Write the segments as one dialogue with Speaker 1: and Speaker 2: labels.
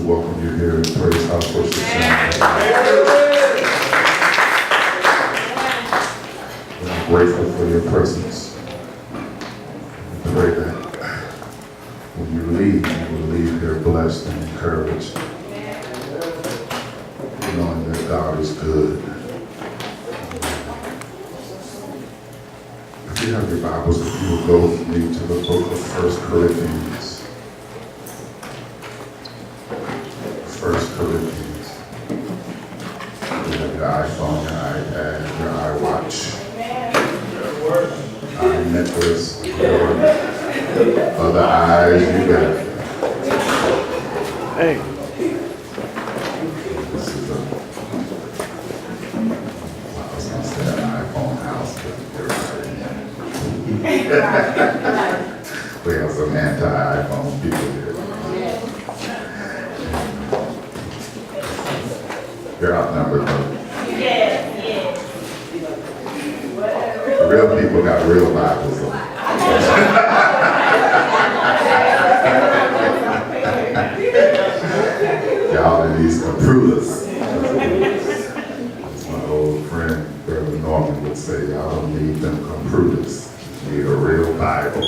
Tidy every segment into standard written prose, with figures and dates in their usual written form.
Speaker 1: welcome you here at Praise House Worship Center. I'm grateful for your presence. I pray that when you leave, you will leave here blessed and encouraged, knowing that God is good. If you have your Bibles, if you will go with me to the book of 1 Corinthians. 1 Corinthians. You have your iPhone, your iPad, your iWatch, eye necklace, other eyes, you got it.
Speaker 2: Hey.
Speaker 1: This is a, I was going to say an iPhone house, but we have some anti-iPhone people here. You're outnumbered, though. The real people got real Bibles. Y'all in these computers. As my old friend, Brother Norman would say, y'all don't need them computers. You need a real Bible.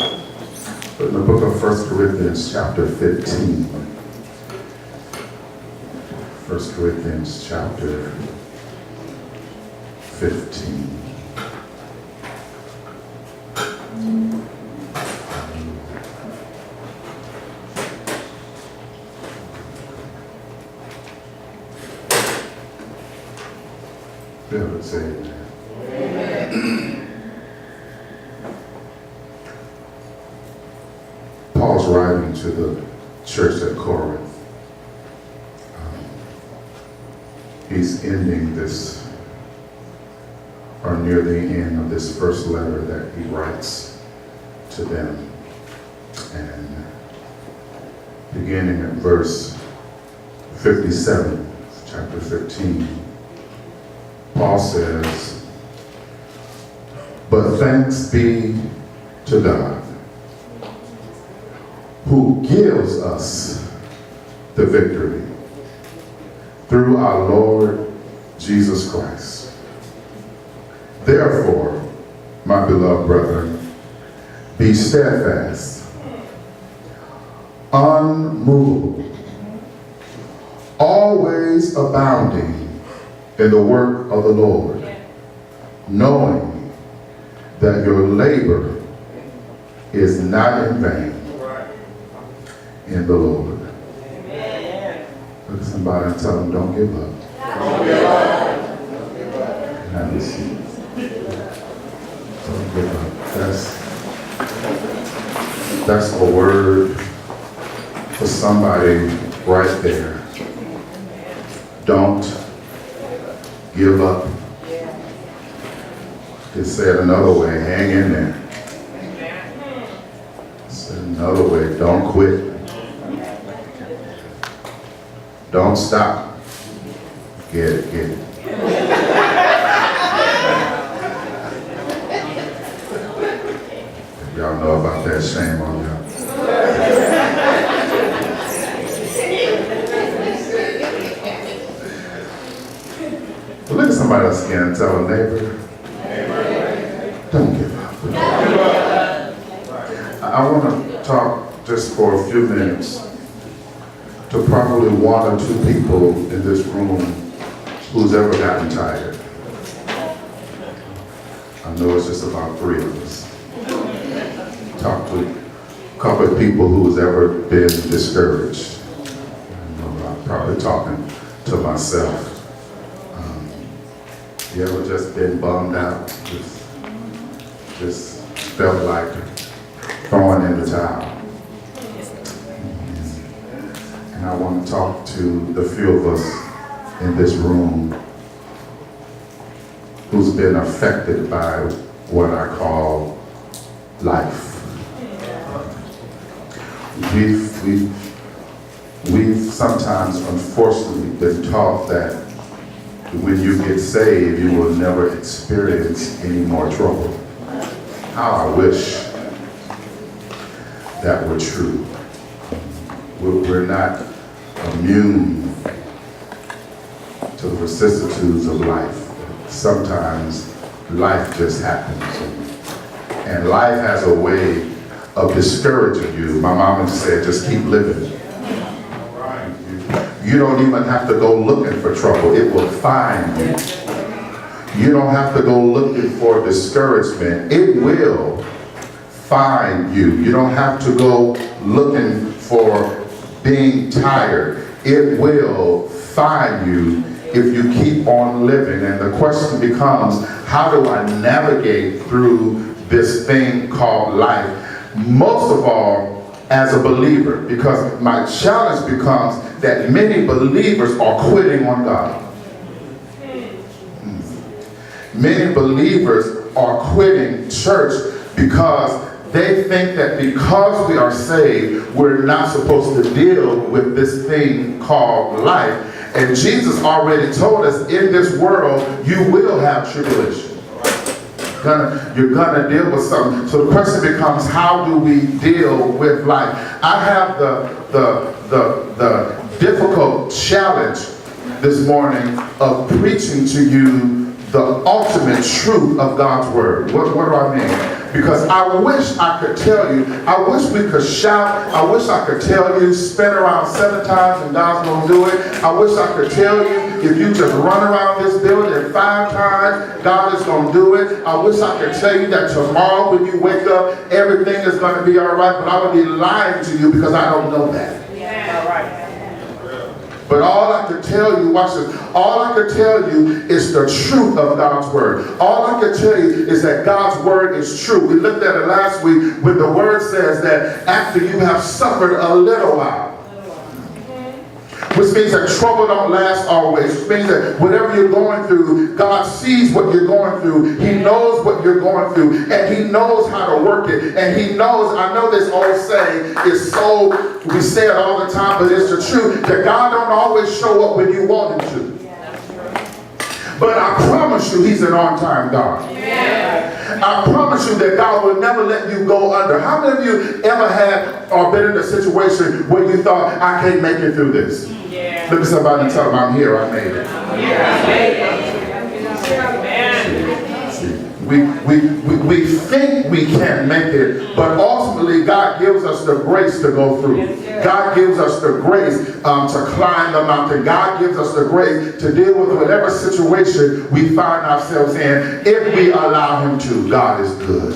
Speaker 1: But in the book of 1 Corinthians chapter 15, 1 Corinthians chapter 15. Bill would say amen. Paul's writing to the church at Corinth. He's ending this, or near the end of this first letter that he writes to them. And beginning at verse 57, chapter 15, Paul says, "But thanks be to God, who gives us the victory through our Lord Jesus Christ. Therefore, my beloved brethren, be steadfast, unmovable, always abounding in the work of the Lord, knowing that your labor is not in vain in the Lord." Look at somebody and tell them, don't give up. Don't give up. Have a seat. Don't give up. That's a word for somebody right there. Don't give up. Just say it another way, hang in there. Say it another way, don't quit. Don't stop. Get it, get it. If y'all know about that, shame on y'all. But look at somebody else again and tell a neighbor, don't give up. I want to talk just for a few minutes to probably one or two people in this room who's ever gotten tired. I know it's just about three of us. Talk to a couple of people who's ever been discouraged. I'm probably talking to myself. You ever just been bummed out? Just felt like throwing in the towel? And I want to talk to the few of us in this room who's been affected by what I call life. We've sometimes, unfortunately, been taught that when you get saved, you will never experience any more trouble. How I wish that were true. We're not immune to the vicissitudes of life. Sometimes life just happens. And life has a way of discouraging you. My mama said, just keep living. You don't even have to go looking for trouble. It will find you. You don't have to go looking for discouragement. It will find you. You don't have to go looking for being tired. It will find you if you keep on living. And the question becomes, how do I navigate through this thing called life? Most of all, as a believer, because my challenge becomes that many believers are quitting on God. Many believers are quitting church because they think that because we are saved, we're not supposed to deal with this thing called life. And Jesus already told us, in this world, you will have tribulation. You're gonna deal with something. So the question becomes, how do we deal with life? I have the difficult challenge this morning of preaching to you the ultimate truth of God's word. What do I mean? Because I wish I could tell you, I wish we could shout, I wish I could tell you, spin around 7 times and God's going to do it. I wish I could tell you, if you just run around this building 5 times, God is going to do it. I wish I could tell you that tomorrow when you wake up, everything is going to be all right, but I would be lying to you because I don't know that.
Speaker 2: Yeah, all right.
Speaker 1: But all I could tell you, watch this, all I could tell you is the truth of God's word. All I could tell you is that God's word is true. We looked at it last week when the word says that after you have suffered a little while, which means that trouble don't last always, which means that whatever you're going through, God sees what you're going through. He knows what you're going through, and He knows how to work it. And He knows, I know this old saying is so, we say it all the time, but it's the truth, that God don't always show up when you want Him to. But I promise you, He's an on-time God. I promise you that God will never let you go under. How many of you ever had or been in a situation where you thought, I can't make it through this?
Speaker 2: Yeah.
Speaker 1: Look at somebody and tell them, I'm here, I made it. We think we can make it, but ultimately God gives us the grace to go through. God gives us the grace to climb the mountain. God gives us the grace to deal with whatever situation we find ourselves in if we allow Him to. God is good.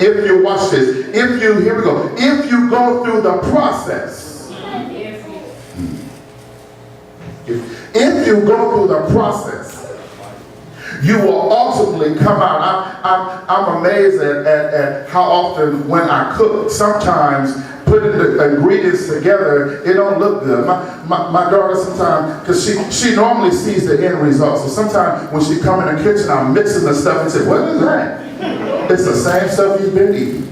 Speaker 1: If you watch this, if you, here we go, if you go through the process, if you go through the process, you will ultimately come out. I'm amazed at how often when I cook, sometimes putting the ingredients together, it don't look good. My daughter sometimes, because she normally sees the end result. So sometimes when she come in the kitchen, I'm mixing the stuff and say, what is that? It's the same stuff you've been eating.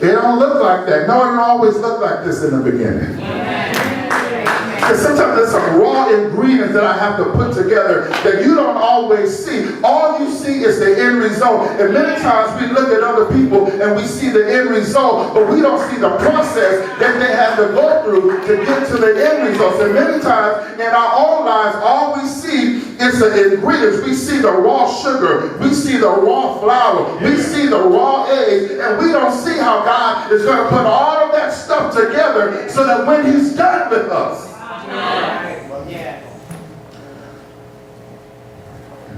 Speaker 1: It don't look like that. No, it don't always look like this in the beginning. Because sometimes there's some raw ingredients that I have to put together that you don't always see. All you see is the end result. And many times we look at other people and we see the end result, but we don't see the process that they have to go through to get to the end results. And many times in our own lives, all we see is the ingredients. We see the raw sugar. We see the raw flour. We see the raw eggs. And we don't see how God is going to put all of that stuff together so that when He's done with us,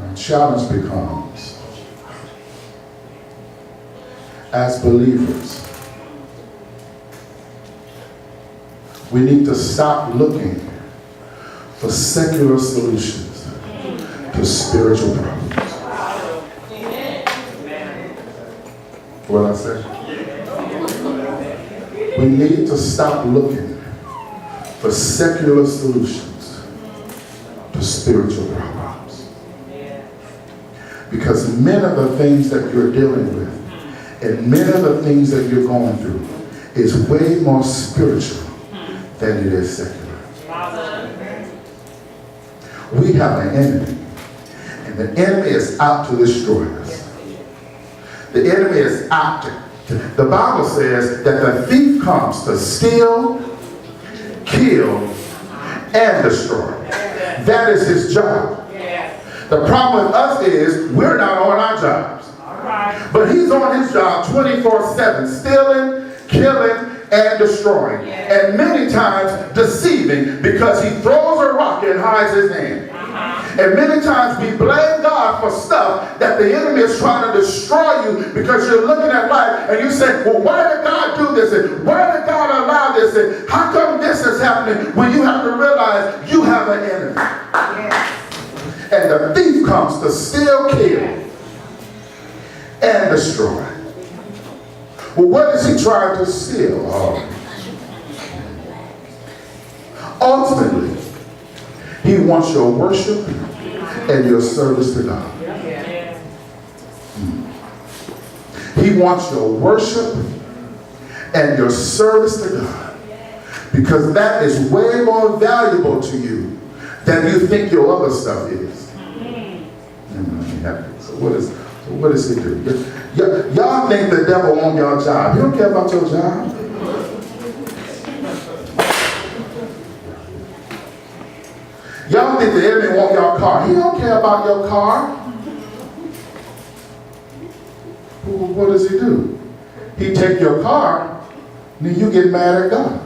Speaker 1: the challenge becomes, as believers, we need to stop looking for secular solutions to spiritual problems. What I said? We need to stop looking for secular solutions to spiritual problems. Because many of the things that you're dealing with and many of the things that you're going through is way more spiritual than it is secular. We have an enemy, and the enemy is out to destroy us. The enemy is out The Bible says that the thief comes to steal, kill, and destroy. That is his job. The problem with us is we're not on our jobs. But he's on his job 24/7, stealing, killing, and destroying. And many times deceiving, because he throws a rock and hides his hand. And many times we blame God for stuff that the enemy is trying to destroy you, because you're looking at life and you say, well, why did God do this? And why did God allow this? And how come this is happening? When you have to realize you have an enemy. And the thief comes to steal, kill, and destroy. Well, what is he trying to steal? Ultimately, he wants your worship and your service to God. He wants your worship and your service to God, because that is way more valuable to you than you think your other stuff is. So what does he do? Y'all think the devil on your job. He don't care about your job. Y'all think the enemy want your car. He don't care about your car. What does he do? He take your car, and then you get mad at God.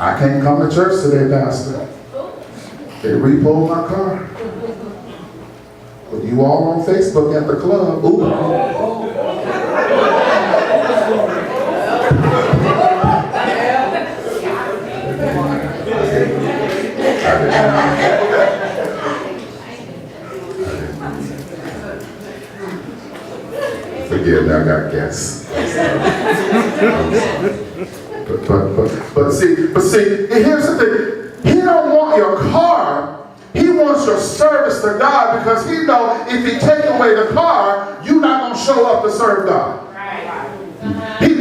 Speaker 1: I can't come to church today, Pastor. They repoed my car. But you all on Facebook at the club. Ooh. Forgive me, I got gas. But see, here's the thing. He don't want your car. He wants your service to God, because he knows if he take away the car, you're not going to show up to serve God. He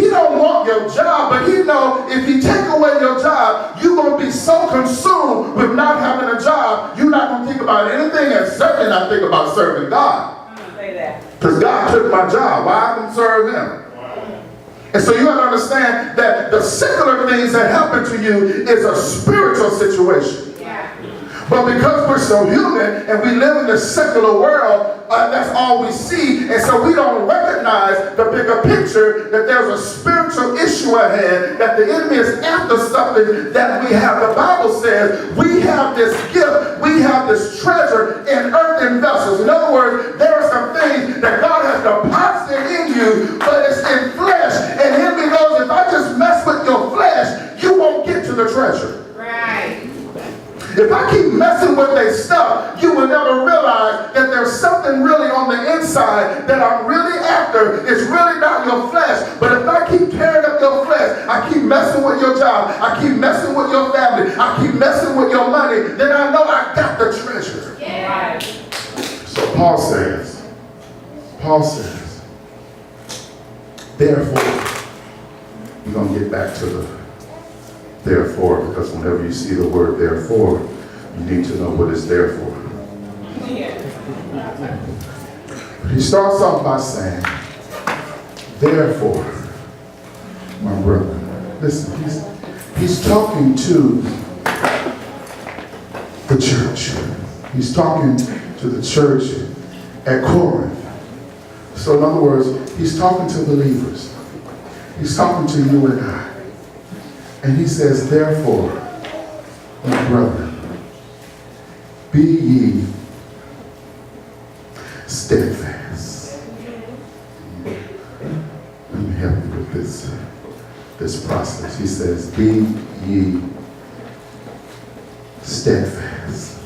Speaker 1: don't want your job, but he knows if he take away your job, you're going to be so consumed with not having a job, you're not going to think about anything, and certainly not think about serving God. Because God took my job. Why I can serve him? And so you have to understand that the secular things that happen to you is a spiritual situation. But because we're so human and we live in this secular world, that's all we see. And so we don't recognize the bigger picture, that there's a spiritual issue at hand, that the enemy is after something that we have. The Bible says we have this gift, we have this treasure in earthen vessels. In other words, there are some things that God has deposited in you, but it's in flesh. And the enemy knows if I just mess with your flesh, you won't get to the treasure. Right. If I keep messing with their stuff, you will never realize that there's something really on the inside that I'm really after. It's really not your flesh. But if I keep tearing up your flesh, I keep messing with your job, I keep messing with your family, I keep messing with your money, then I know I got the treasure. Yeah. So Paul says, therefore, we're going to get back to the therefore, because whenever you see the word therefore, you need to know what it's there for. But he starts off by saying, therefore, my brother, listen, he's talking to the church. He's talking to the church at Corinth. So in other words, he's talking to believers. He's talking to you and I. And he says, therefore, my brother, be ye steadfast. Let me help you with this process. He says, be ye steadfast.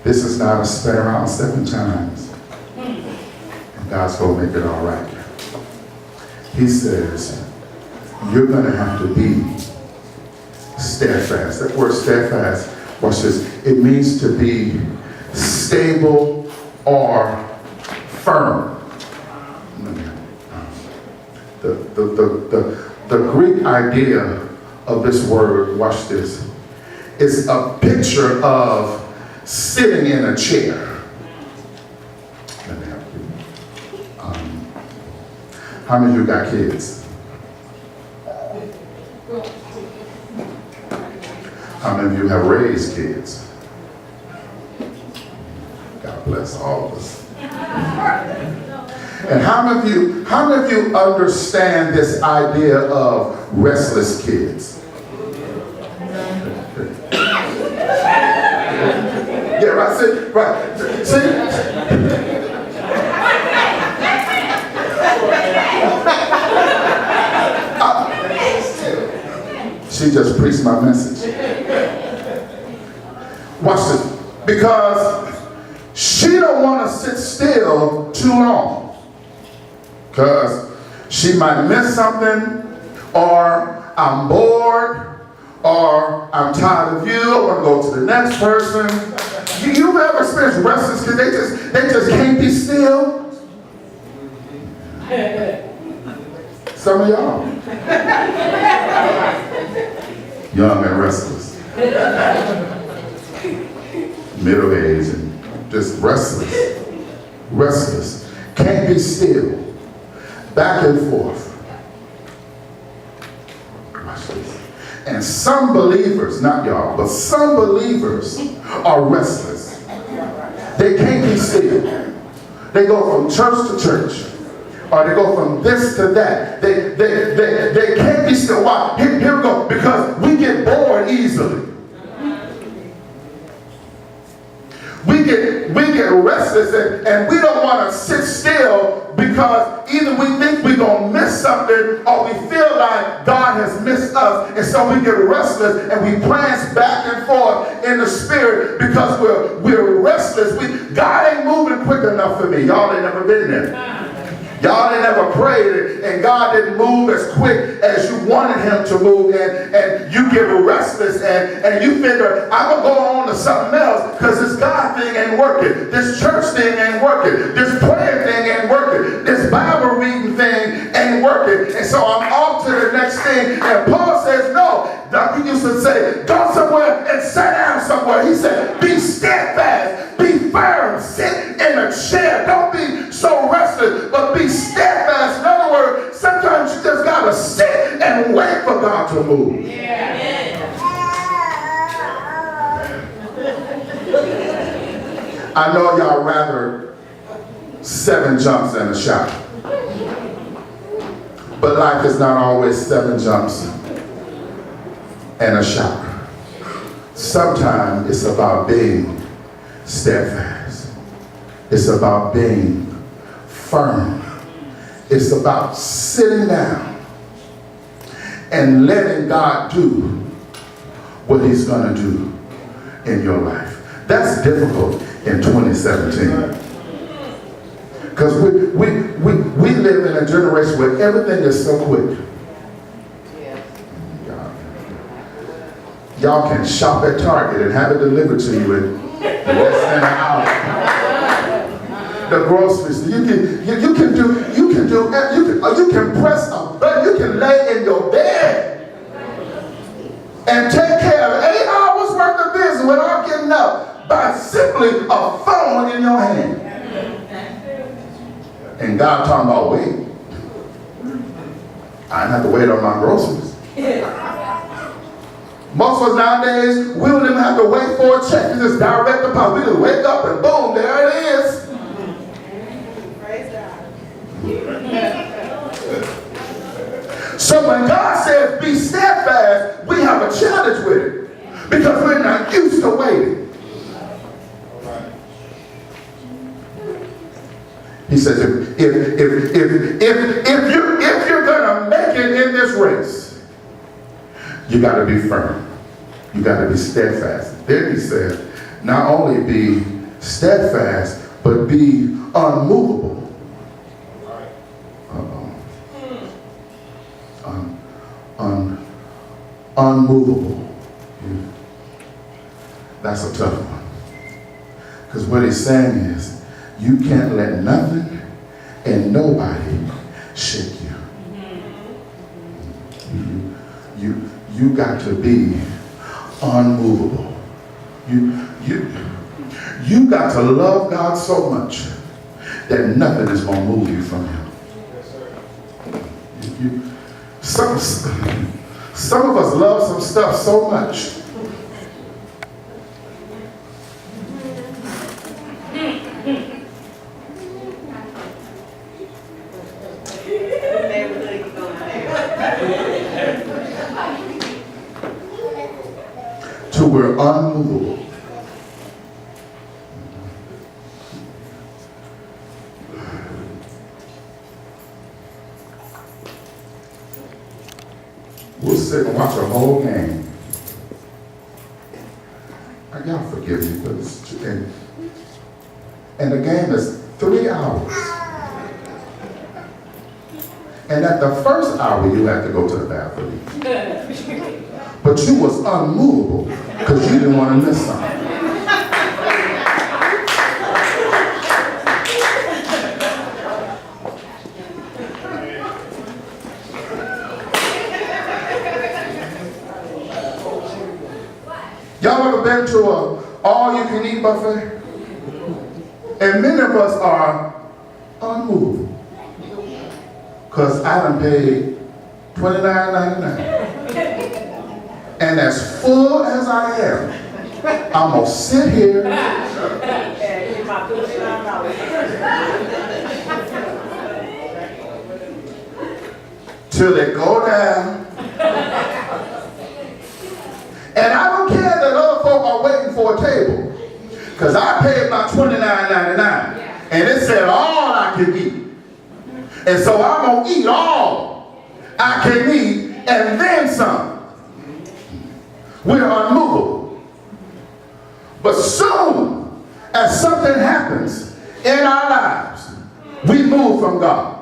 Speaker 1: This is not a spin around 7 times, and God's going to make it all right. He says, you're going to have to be steadfast. That word steadfast, watch this, it means to be stable or firm. The Greek idea of this word, watch this, is a picture of sitting in a chair. How many of you got kids? How many of you have raised kids? God bless all of us. And how many of you understand this idea of restless kids? Yeah, right. See, right. See. She just preached my message. Watch this. Because she don't want to sit still too long. Because she might miss something, or I'm bored, or I'm tired of you, I want to go to the next person. You've ever experienced restless because they just can't be still? Some of y'all. Young and restless. Middle age and just restless. Restless. Can't be still. Back and forth. Watch this. And some believers, not y'all, but some believers are restless. They can't be still. They go from church to church. Or they go from this to that. They can't be still. Why? Here we go. Because we get bored easily. We get restless and we don't want to sit still because either we think we're going to miss something or we feel like God has missed us, and so we get restless and we prance back and forth in the spirit because we're restless. God ain't moving quick enough for me. Y'all ain't never been there. Y'all ain't never prayed and God didn't move as quick as you wanted him to move, and you get restless and you figure, I'm going to go on to something else because this God thing ain't working. This church thing ain't working. This prayer thing ain't working. This Bible reading thing ain't working. And so I'm off to the next thing. And Paul says, no. He used to say, go somewhere and sit down somewhere. He said, be steadfast, be firm, sit in a chair. Don't be so restless, but be steadfast. In other words, sometimes you just got to sit and wait for God to move. I know y'all rather 7 jumps and a shout. But life is not always 7 jumps and a shout. Sometimes it's about being steadfast. It's about being firm. It's about sitting down and letting God do what he's going to do in your life. That's difficult in 2017. Because we live in a generation where everything is so quick. Y'all can shop at Target and have it delivered to you in less than an hour. The groceries, you can press a button, you can lay in your bed and take care of 8 hours worth of business without getting up by simply a phone in your hand. And God talking about wait. I didn't have to wait on my groceries. Most of us nowadays, we don't even have to wait for a check. You just direct deposit. We just wake up and boom, there it is. Praise God. So when God says be steadfast, we have a challenge with it because we're not used to waiting. He says if you're gonna make it in this race, you got to be firm. You got to be steadfast. Then he said, not only be steadfast, but be unmovable. Unmovable. That's a tough one. Because what he's saying is, you can't let nothing and nobody shake you. You got to be unmovable. You got to love God so much that nothing is going to move you from him. Some of us love some stuff so much. Till we're unmovable. We'll sit and watch a whole game. Y'all forgive me, but it's and the game is 3 hours. And at the first hour, you have to go to the bathroom. But you was unmovable because you didn't want to miss something. Y'all ever been to a all-you-can-eat buffet? And many of us are unmovable. Because I done paid $29.99. And as full as I am, I'm going to sit here till they go down. And I don't care that other folk are waiting for a table. Because I paid my $29.99. And it said all I could eat. And so I'm going to eat all I can eat and then some. We're unmovable. But soon as something happens in our lives, we move from God.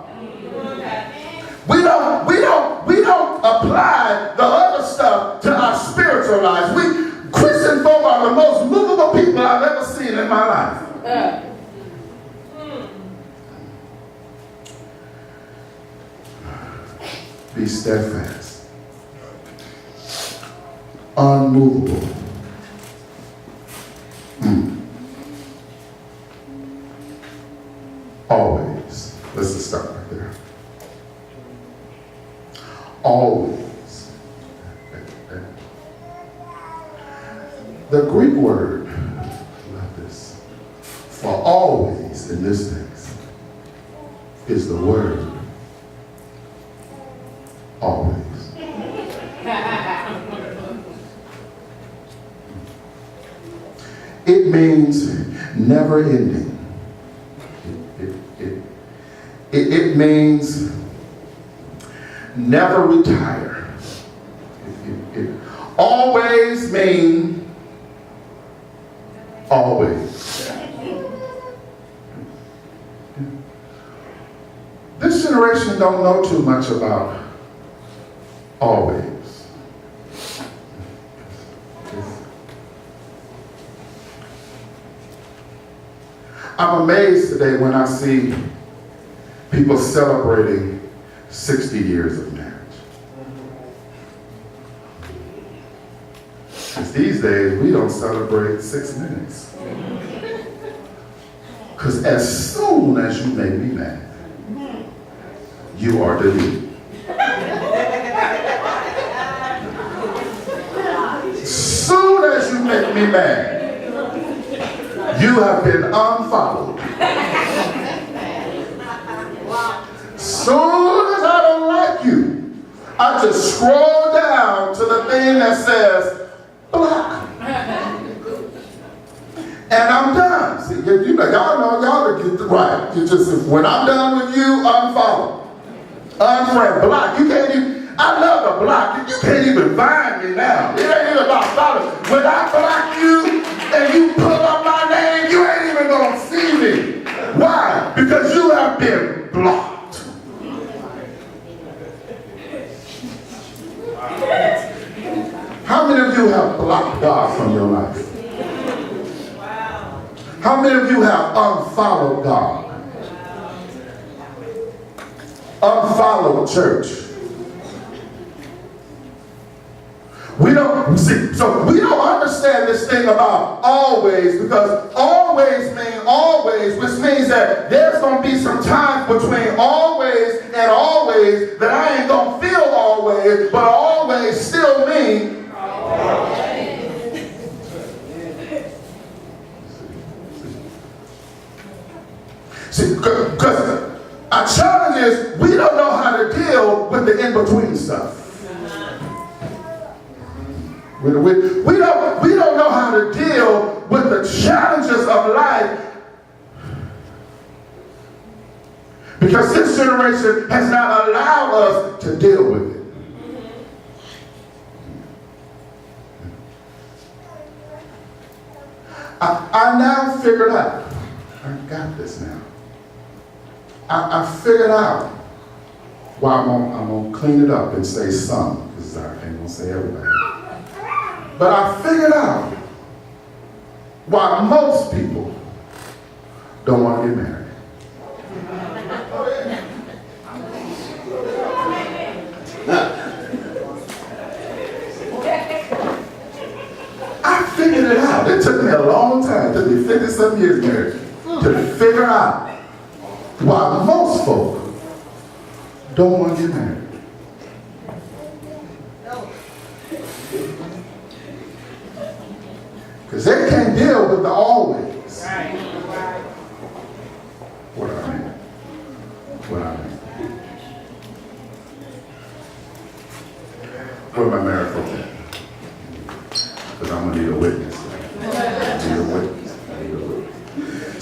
Speaker 1: We don't apply the other stuff to our spiritual lives. Christian folk are the most movable people I've ever seen in my life. Be steadfast, unmovable. Always. Let's just stop right there. Always. The Greek word, I love this, for always in this text is the word always. It means never ending. It means never retire. It always means always. This generation don't know too much about always. I'm amazed today when I see people celebrating 60 years of marriage. Because these days, we don't celebrate 6 minutes. Because as soon as you make me mad, you are deleted. Soon as you make me mad, you have been unfollowed. Soon as I don't like you, I just scroll down to the thing that says block. And I'm done. See, you know, y'all get it right. You just, when I'm done with you, unfollow. Unfriend, block. You can't even, I love to block. You can't even find me now. It ain't even about following. When I block you and you pull up my name, you ain't even gonna see me. Why? Because you have been blocked. How many of you have blocked God from your life? How many of you have unfollowed God? Unfollowed church. We don't see, so we don't understand this thing about always, because always means always, which means that there's going to be some time between always always and always that I ain't gonna feel always, but always still mean see, because our challenge is we don't know how to deal with the in-between stuff. We don't know how to deal with the challenges of life because this generation has not allowed us to deal with it. I now figured out, I got this now. I figured out why I'm going to clean it up and say some, because I ain't going to say everybody. But I figured out why most people don't want to get married. I figured it out. It took me a long time, it took me 50-some years married, to figure out why most folk don't want to get married. Because they can't deal with the always. What I mean. Where my married folk at? Because I'm going to need a witness.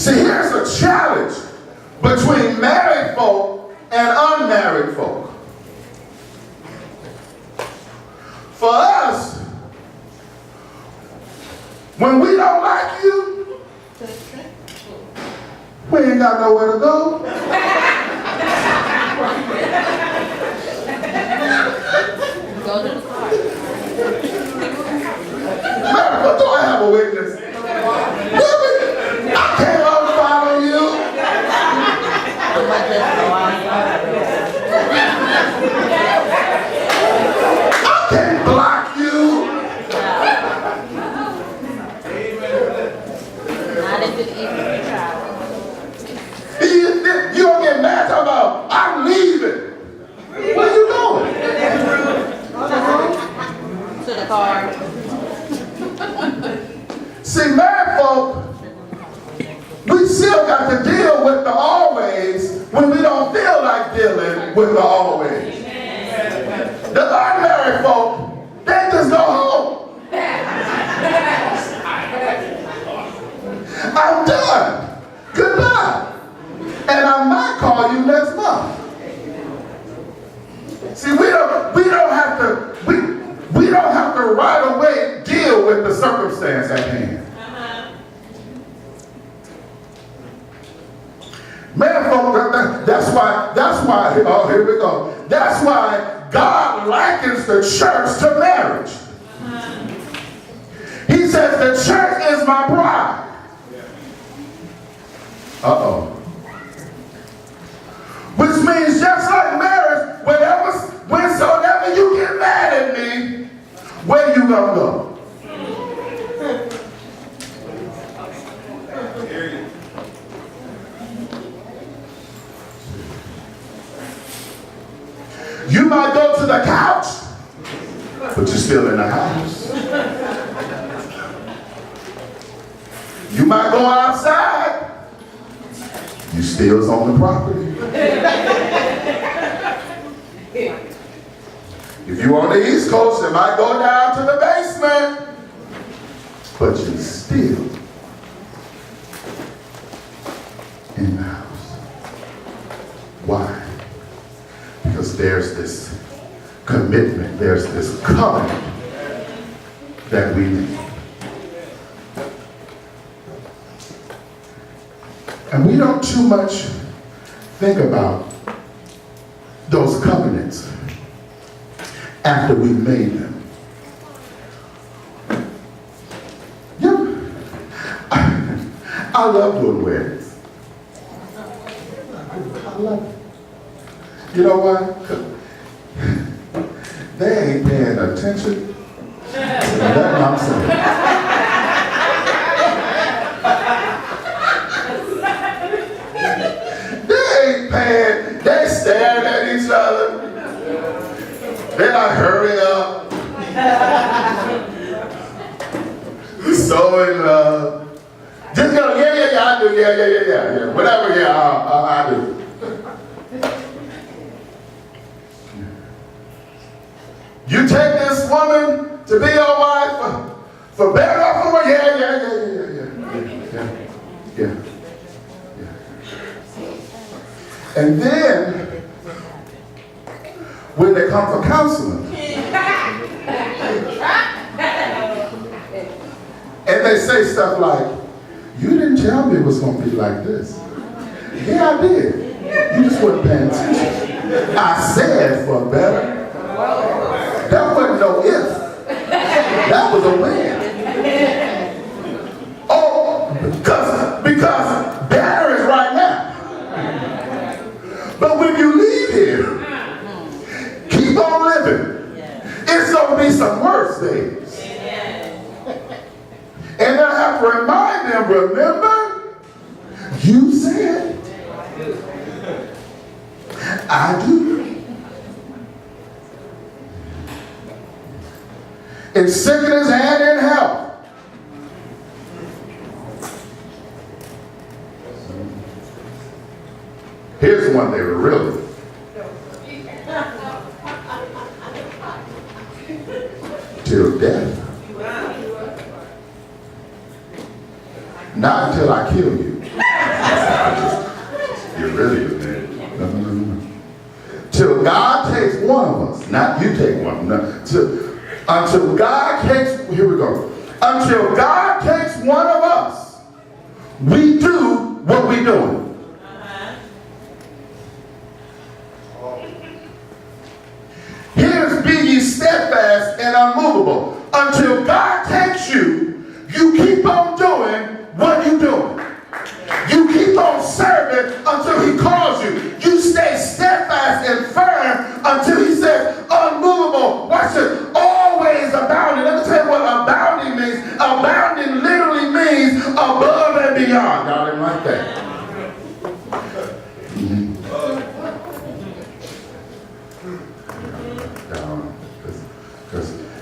Speaker 1: See, here's a challenge between married folk and unmarried folk. For us, when we don't like you, we ain't got nowhere to go.
Speaker 2: Go to the car.
Speaker 1: Mary, do I have a witness? I can't unfollow you. I can't block you.
Speaker 2: Not if it's easy to travel.
Speaker 1: You don't get mad talking about, I'm leaving. Where you going?
Speaker 2: To the car.
Speaker 1: See, married folk, we still got to deal with the always when we don't feel like dealing with the always. The unmarried folk, they just go home. I'm done. Goodbye. And I might call you next month. See, we don't have to right away deal with the circumstance at hand. Man, folk, that's why, oh, here we go. That's why God likens the church to marriage. He says the church is my bride. Uh-oh. Which means just like marriage, whensoever you get mad at me, where you gonna go? You might go to the couch, but you're still in the house. You might go outside, you still on the property. If you're on the East Coast, it might go down to the basement, but you're still in the house. Why? Because there's this commitment, there's this covenant that we make. And we don't too much think about those covenants after we made them. Yeah. I love doing weddings. I love it. You know why? They ain't paying attention to nothing I'm saying. They staring at each other. They're like, hurry up. So in love. Just go, yeah, I do, yeah. Whatever, I do. You take this woman to be your wife for better or for worse? Yeah. And then, when they come for counseling, and they say stuff like, you didn't tell me it was going to be like this. Yeah, I did. You just weren't paying attention. I said for better. That wasn't no if. That was a when. Oh, because better is right now. But when you leave here, keep on living. It's going to be some worse days. And I have to remind them, remember, you said, I do. In sickness and in health. Here's one they were really. Till death. Not until I kill you. You're really dead. No. Till God takes one of us, not you take one. No. Until God takes, here we go. Until God takes one of us, we do what we're doing. Here's be ye steadfast and unmovable. Until God takes you, you keep on doing what you're doing. You keep on serving until he calls you. You stay steadfast and firm until he says unmovable. Watch this. Always abounding. Let me tell you what abounding means. Abounding literally means above and beyond. Y'all didn't like that.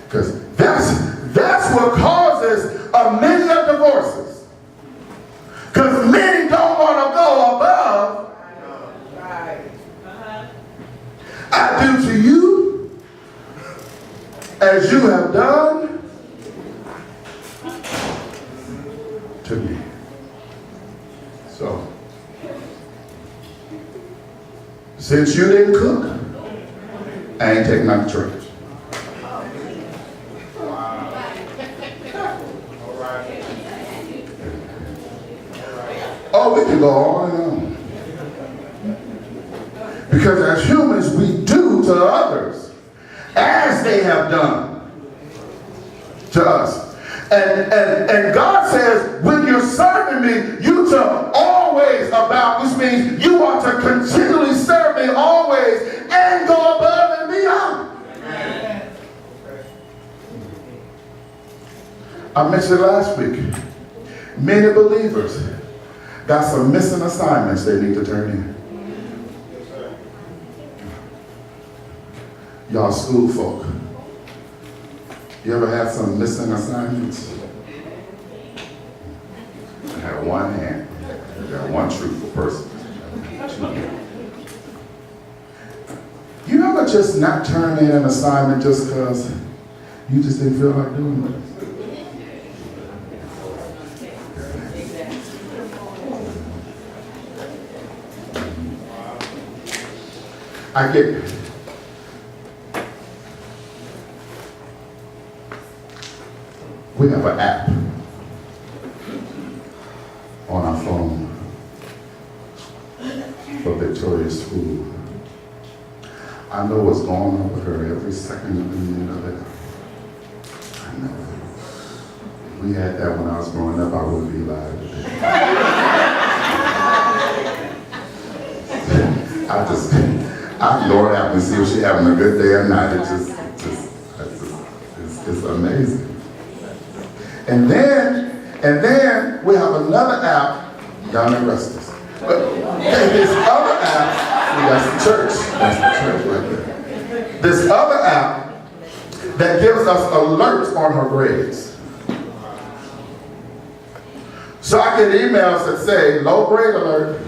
Speaker 1: Because that's what causes many of divorces. Because many don't want to go above. I do to you as you have done to me. So, since you didn't cook, I ain't taking my church. Oh, we can go on and on. Because as humans, we do to others as they have done to us. And God says, when you're serving me, you to always about, which means you are to continually serve me always and go above and beyond. I mentioned last week, many believers got some missing assignments they need to turn in. Y'all school folk, you ever had some missing assignments? I had one hand. I got one truthful person. You ever just not turn in an assignment just because you just didn't feel like doing it? I get it. We have an app on our phone for Victoria's Food. I know what's going on with her every second of the minute of it. I know. If we had that when I was growing up, I wouldn't be alive today. I ignore that and see if she's having a good day or not. It's amazing. And then we have another app, y'all may rest this. But this other app, That's the church. That's the church right there. This other app that gives us alerts on her grades. So I get emails that say low grade alert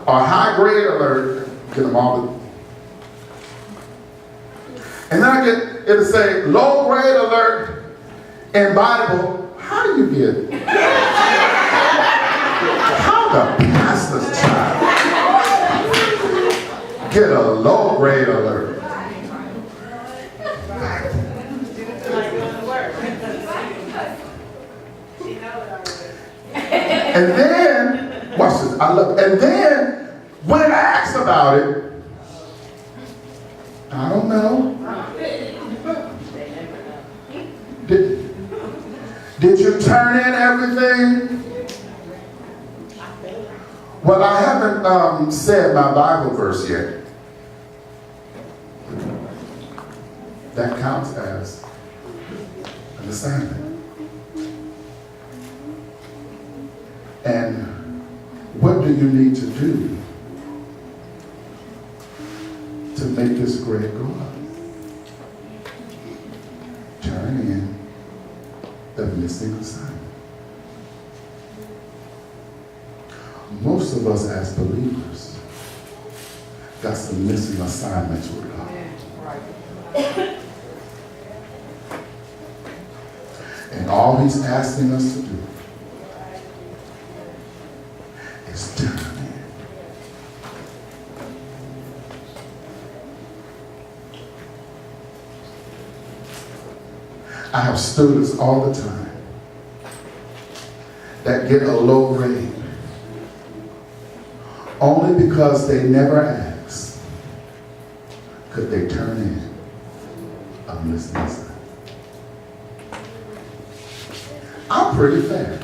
Speaker 1: or high grade alert. Get them all. And then I get it'll say low grade alert in Bible. How do you get? How the pastor's child get a low grade alert? And then, watch this, I love it. And then, when I asked about it, I don't know. Did you turn in everything? Well, I haven't said my Bible verse yet. That counts as an assignment. And what do you need to do to make this grade go up? Turn in the missing assignment. Most of us as believers got some missing assignments with God. And all he's asking us to do is turn in. I have students all the time that get a low grade only because they never asked, could they turn in a missing assignment? I'm pretty fair.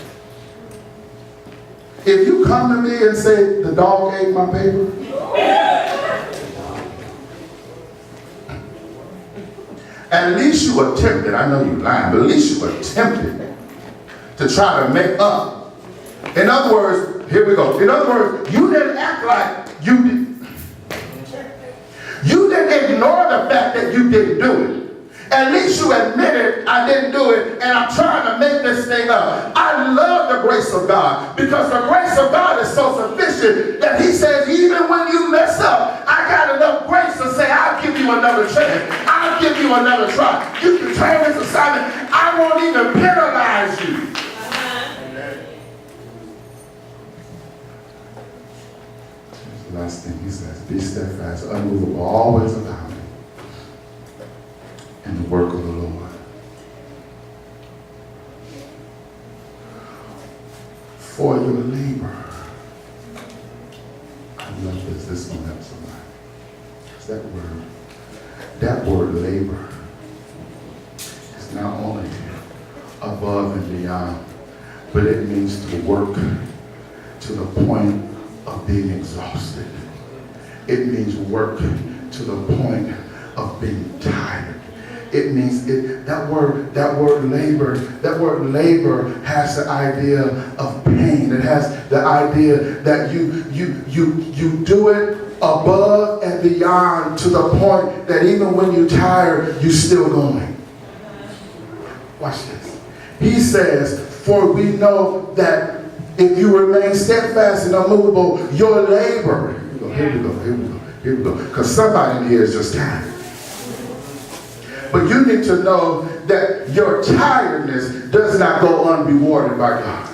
Speaker 1: If you come to me and say, the dog ate my paper, at least you attempted, I know you lying, but at least you attempted to try to make up. In other words, here we go. In other words, you didn't act like you did. You didn't ignore the fact that you didn't do it. At least you admitted I didn't do it and I'm trying to make this thing up. I love the grace of God because the grace of God is so sufficient that he says even when you mess up, I got enough grace to say I'll give you another chance. I'll give you another try. You can turn this assignment. I won't even penalize you. The last thing he says, be steadfast, unmovable, always abounding in the work of the Lord. For your labor. I love this. This one helps a lot. It's that word labor is not only above and beyond, but it means to work to the point of being exhausted. It means work to the point of being tired. It means that word labor has the idea of pain. It has the idea that you do it above and beyond to the point that even when you're tired, you're still going. Watch this. He says, for we know that if you remain steadfast and unmovable, your labor. Here we go. Because somebody in here is just tired. But you need to know that your tiredness does not go unrewarded by God.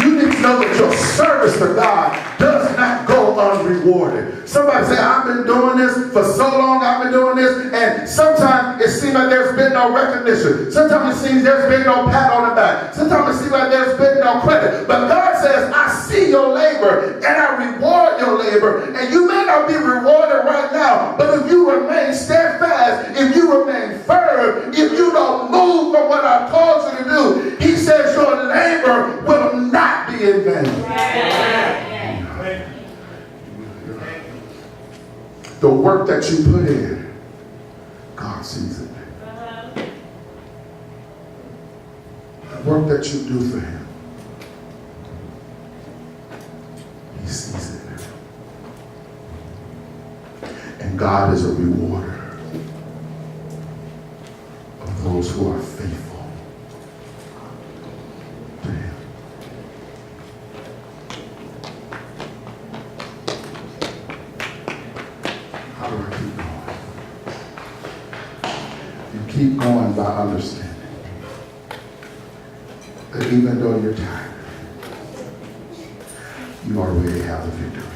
Speaker 1: You need to know that your service to God does not go unrewarded. Somebody say, I've been doing this for so long, I've been doing this, and sometimes it seems like there's been no recognition. Sometimes it seems there's been no pat on the back. Sometimes it seems like there's been no credit. But God says, I see your labor, and I reward your labor. And you may not be rewarded right now, but if you remain steadfast, if you remain firm, if you don't move from what I've called you to do, he says your labor will not be in vain. The work that you put in, God sees it. The work that you do for him, he sees it. God is a rewarder of those who are faithful to him. How do I keep going? You keep going by understanding that even though you're tired, you already have the victory.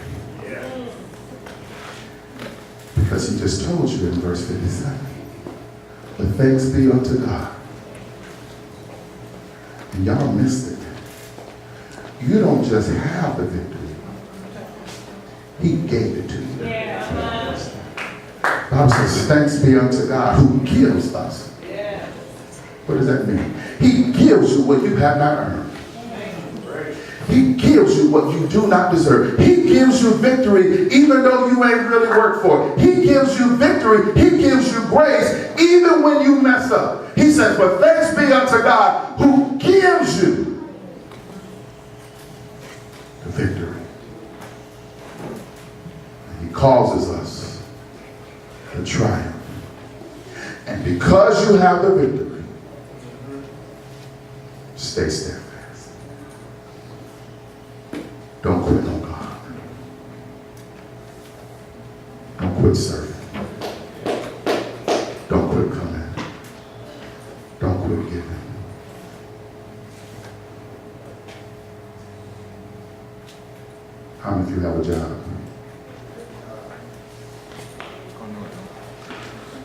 Speaker 1: Because he just told you in verse 57, but thanks be unto God. And y'all missed it. You don't just have the victory. He gave it to you. Bible says, thanks be unto God who gives us. What does that mean? He gives you what you have not earned. He gives you what you do not deserve. He gives you victory even though you ain't really worked for it. He gives you victory. He gives you grace even when you mess up. He says, but thanks be unto God who gives you the victory. And he causes us to triumph. And because you have the victory, stay steadfast. Don't quit on God. Don't quit serving. Don't quit coming. Don't quit giving. How many of you have a job?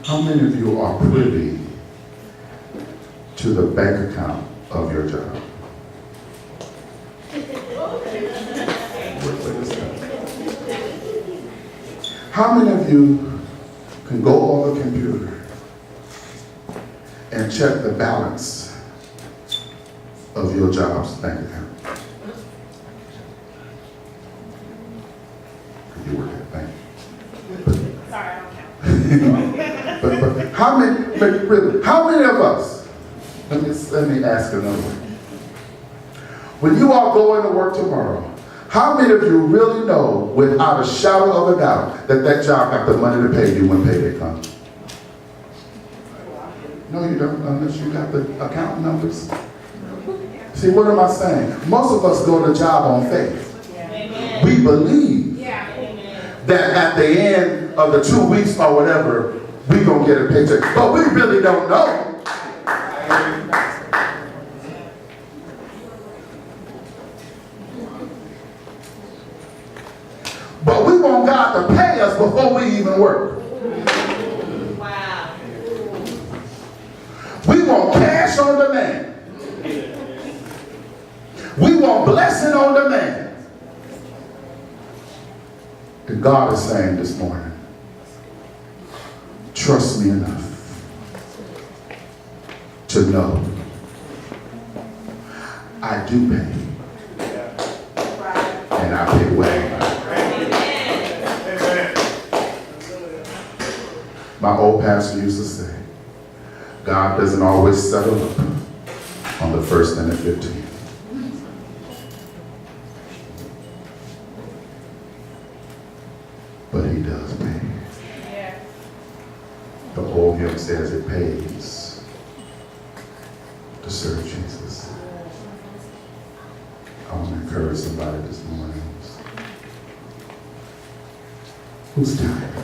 Speaker 1: How many of you are privy to the bank account of your job? How many of you can go on the computer and check the balance of your job's bank account? Could you work at bank?
Speaker 3: Sorry, I don't count.
Speaker 1: But how many of us, let me ask another one. When you all go into work tomorrow, how many of you really know without a shadow of a doubt that job got the money to pay you when payday comes? No, you don't, unless you got the account numbers. See, what am I saying? Most of us go to job on faith.
Speaker 3: Amen.
Speaker 1: We believe
Speaker 3: Amen.
Speaker 1: that at the end of the 2 weeks or whatever, we're going to get a paycheck. But we really don't know. But we want God to pay us before we even work.
Speaker 3: Wow.
Speaker 1: We want cash on demand. We want blessing on demand. And God is saying this morning, trust me enough to know I do pay. And I pay well. My old pastor used to say, God doesn't always settle up on the 1st and the 15th. But he does pay.
Speaker 3: Yeah.
Speaker 1: The old hymn says it pays to serve Jesus. I want to encourage somebody this morning who's tired.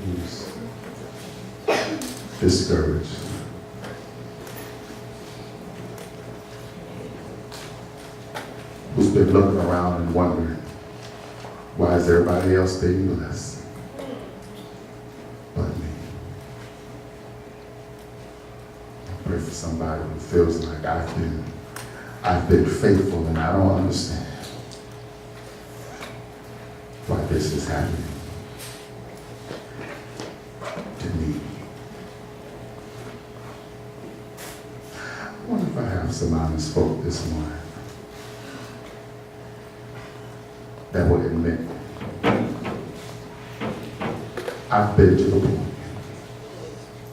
Speaker 1: Who's discouraged. Who's been looking around and wondering, why is everybody else being blessed but me? I pray for somebody who feels like I've been faithful and I don't understand why this is happening to me. I wonder if I have some honest folk this morning that would admit I've been to the point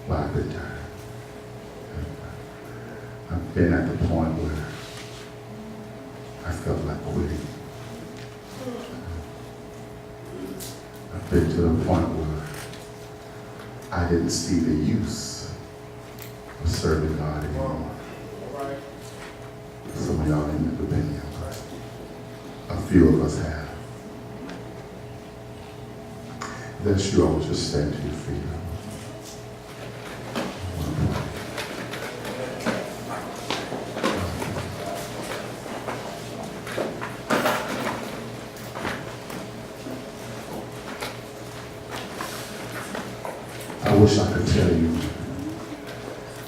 Speaker 1: where I've been tired. I've been at the point where I felt like quitting. I've been to the point where I didn't see the use of serving God anymore. Some of y'all ain't never been there, but a few of us have. If that's you, I would just stand to your feet. I wish I could tell you,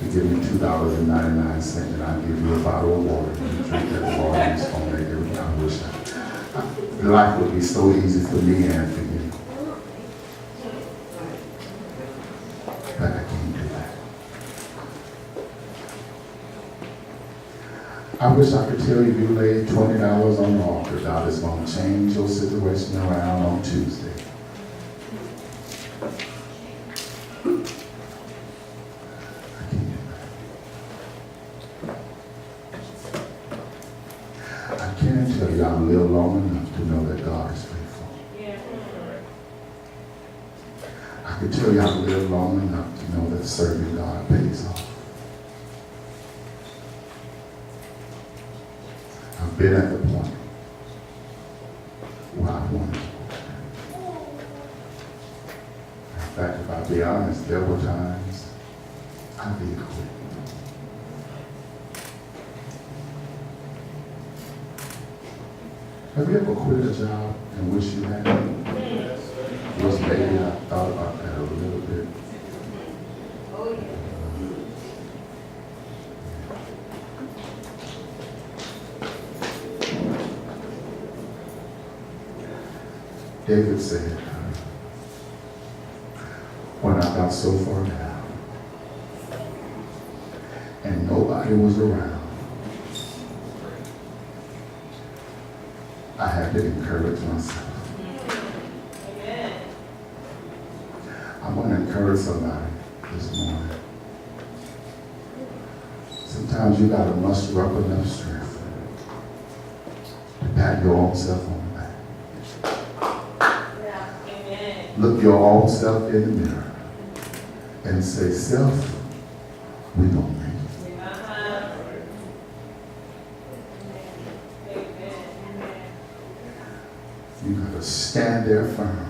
Speaker 1: you give me $2.99 and I give you a bottle of water and you drink that water and it's going to make everything. I wish life would be so easy for me and for you. But I can't do that. I wish I could tell you laid $20 on the altar, God is going to change your situation around on Tuesday. I can't tell you I've lived long enough to know that God is faithful. I can tell you I've lived long enough to know that serving God pays off. I've been at the point where I wanted to quit. In fact, if I'll be honest, there were times I did quit. Have you ever quit a job and wish you had? Was maybe I thought about that a little bit. David said, when I got so far down and nobody was around, I had to encourage myself.
Speaker 3: Amen.
Speaker 1: I want to encourage somebody this morning. Sometimes you got to muster up enough strength to pat your own self on the back.
Speaker 3: Amen.
Speaker 1: Look your own self in the mirror and say, self, we gonna make it. You got to stand there firm.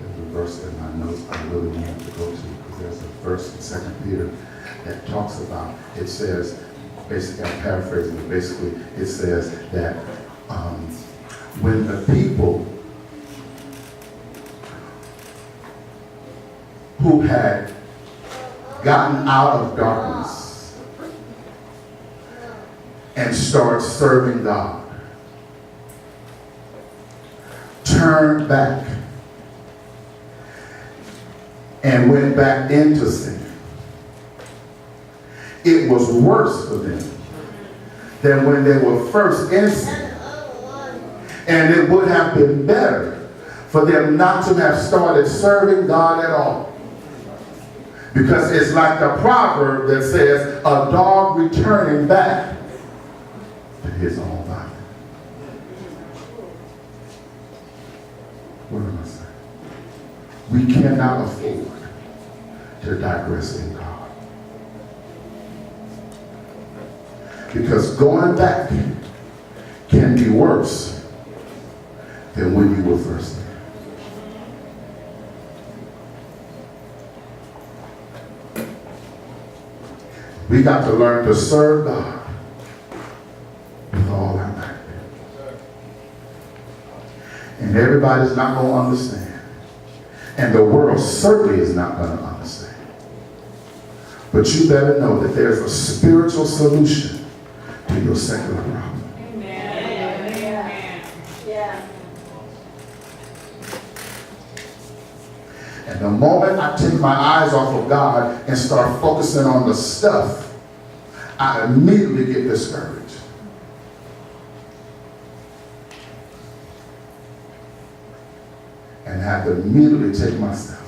Speaker 1: There's a verse in my notes I really wanted to go to because there's a verse in 2 Peter that talks about, it says, basically, I'm paraphrasing, but basically it says that when the people who had gotten out of darkness and started serving God turned back and went back into sin, it was worse for them than when they were first in sin. And it would have been better for them not to have started serving God at all. Because it's like the proverb that says, a dog returning back to his own vomit. What am I saying? We cannot afford to digress in God. Because going back can be worse than when you were first there. We got to learn to serve God with all our might. And everybody's not going to understand. And the world certainly is not going to understand. But you better know that there's a spiritual solution to your secular problem. And the moment I take my eyes off of God and start focusing on the stuff, I immediately get discouraged. And have to immediately take myself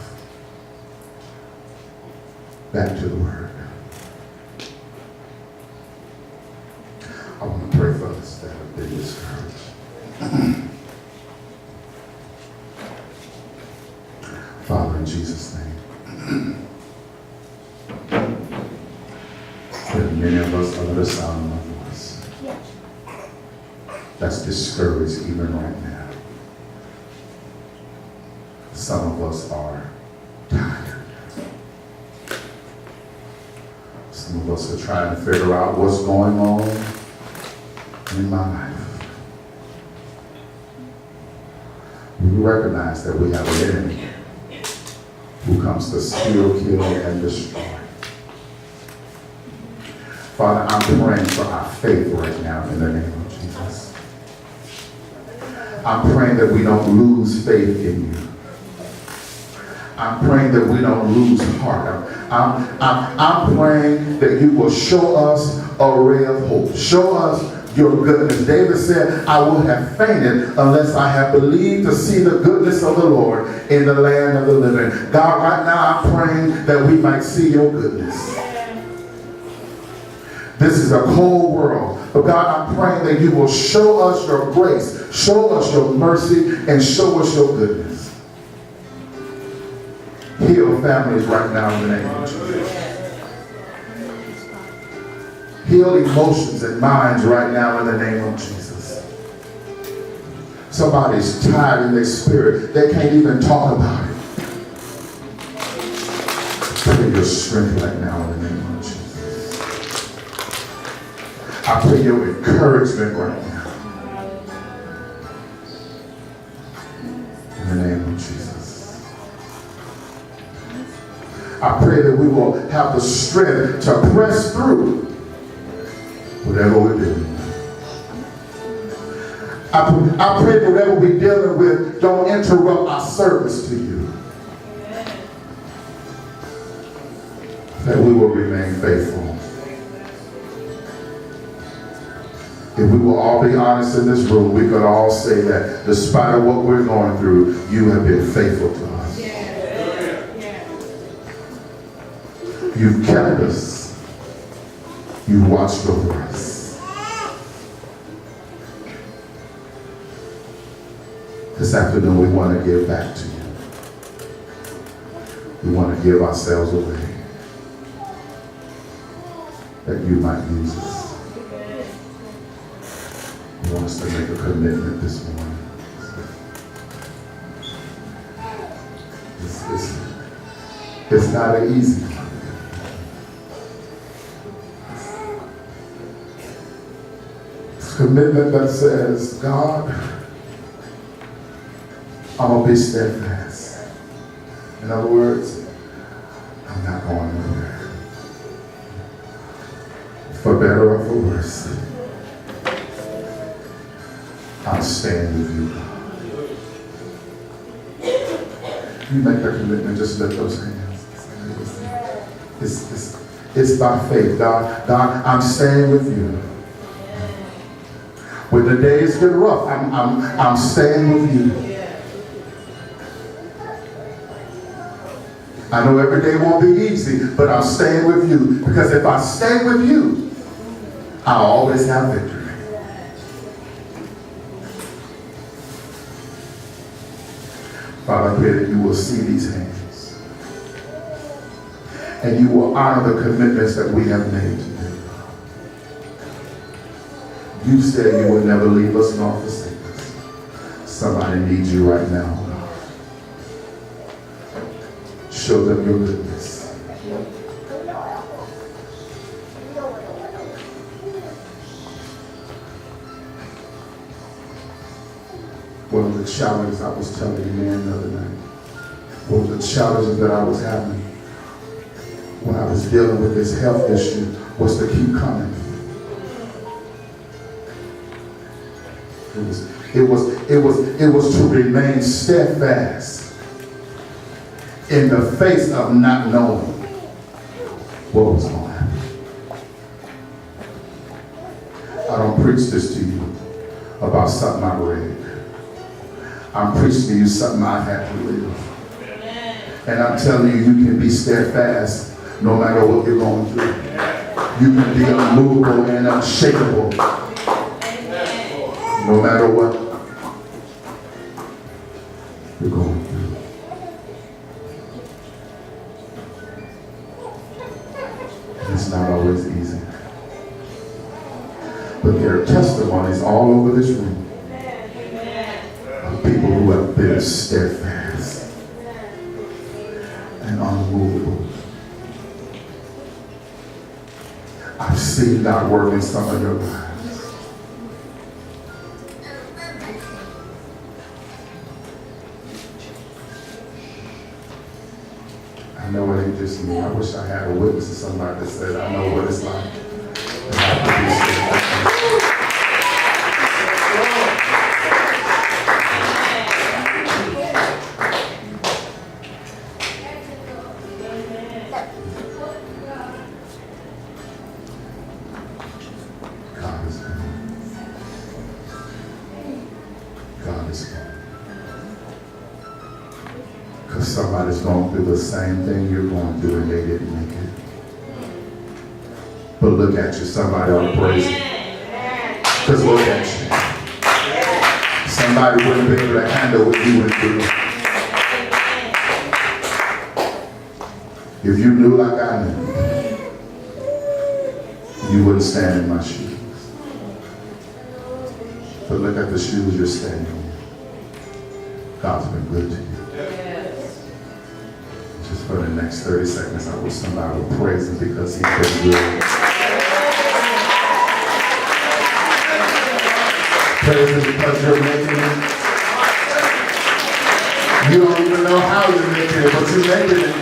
Speaker 1: back to the Word. There are many of us under the sound of my voice that's discouraged even right now. Some of us are tired. Some of us are trying to figure out what's going on in my life. We recognize that we have an enemy who comes to steal, kill, and destroy. Father, I'm praying for our faith right now in the name of Jesus. I'm praying that we don't lose faith in you. I'm praying that we don't lose heart. I'm praying that you will show us a ray of hope. Show us your goodness. David said, I would have fainted unless I had believed to see the goodness of the Lord in the land of the living. God, right now I'm praying that we might see your goodness. This is a cold world. But God, I'm praying that you will show us your grace, show us your mercy, and show us your goodness. Heal families right now in the name of Jesus. Heal emotions and minds right now in the name of Jesus. Somebody's tired in their spirit. They can't even talk about it. Pray your strength right now in the name of Jesus. I pray your encouragement right now. In the name of Jesus. I pray that we will have the strength to press through whatever we're doing. I pray that whatever we're dealing with don't interrupt our service to you. That we will remain faithful. If we will all be honest in this room, we could all say that despite of what we're going through, you have been faithful to us. You've kept us. You've watched over us. This afternoon we want to give back to you. We want to give ourselves away. That you might use us. We want us to make a commitment this morning. It's not an easy one. Commitment that says, God, I'm going to be steadfast. In other words, I'm not going nowhere. For better or for worse, I'll stand with you. You make that commitment, just lift those hands. It's by faith, God. God, I'm staying with you. When the days get rough, I'm staying with you. I know every day won't be easy, but I'm staying with you. Because if I stay with you, I'll always have victory. Father, I pray that you will see these hands. And you will honor the commitments that we have made today. You said you would never leave us nor forsake us. Somebody needs you right now. Show them your goodness. One of the challenges I was telling you, man, the other night, one of the challenges that I was having when I was dealing with this health issue was to keep coming. It was to remain steadfast in the face of not knowing what was going to happen. I don't preach this to you about something I read. I'm preaching to you something I had to live. And I'm telling you, you can be steadfast no matter what you're going through. You can be unmovable and unshakable no matter what you're going through. it's not always easy. But there are testimonies all over this room of people who have been steadfast and unmovable. I've seen God work in some of your lives. I know it ain't just me. I wish I had a witness to somebody that said, I know what it's like to have to be steadfast. God is good. God is good. Because somebody's going through the same thing you're going through and they didn't make it. But look at you, somebody ought to praise you. Because look at you. Somebody wouldn't be able to handle what you went through. If you knew like I knew, you wouldn't stand in my shoes. But look at the shoes you're standing in. God's been good to you. Just for the next 30 seconds, I wish somebody would praise him because he's been good. Praise him because you're making it. You don't even know how you're making it, but you're making it.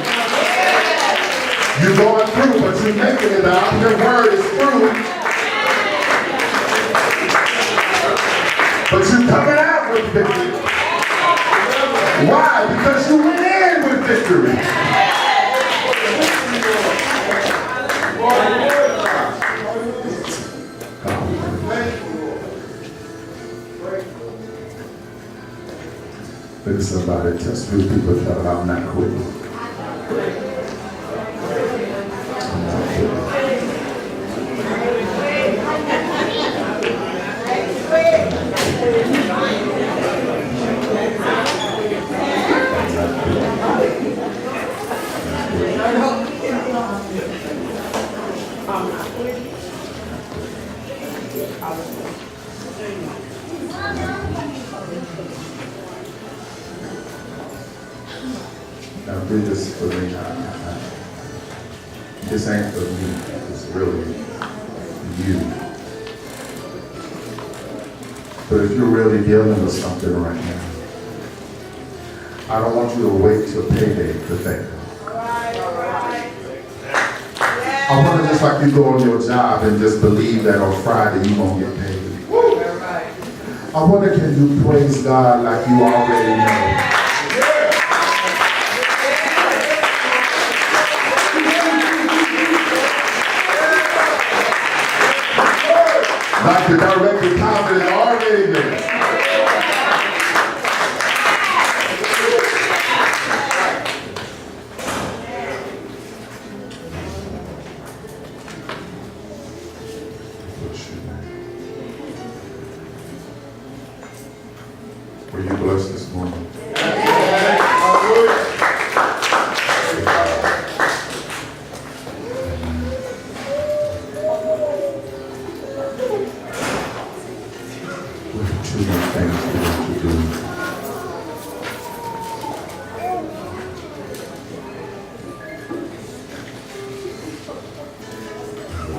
Speaker 1: You're going through, but you're making it out. Your word is through. But you're coming out with victory. Why? Because you went in with victory. Look at somebody, just few people tell I'm not quitting. I'm not quitting. Now, do this for me. This ain't for me. It's really you. But if you're really dealing with something right now, I don't want you to wait till payday to thank God. I want to just like you go on your job and just believe that on Friday you're going to get paid. I wonder, can you praise God like you already know? Like the direct deposit is already there. Were you blessed this morning?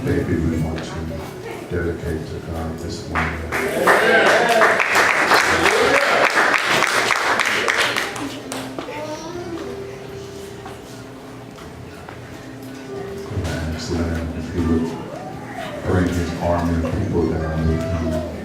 Speaker 1: Maybe we want to dedicate to God this morning. Ask Lamb if he would bring his army of people down with him.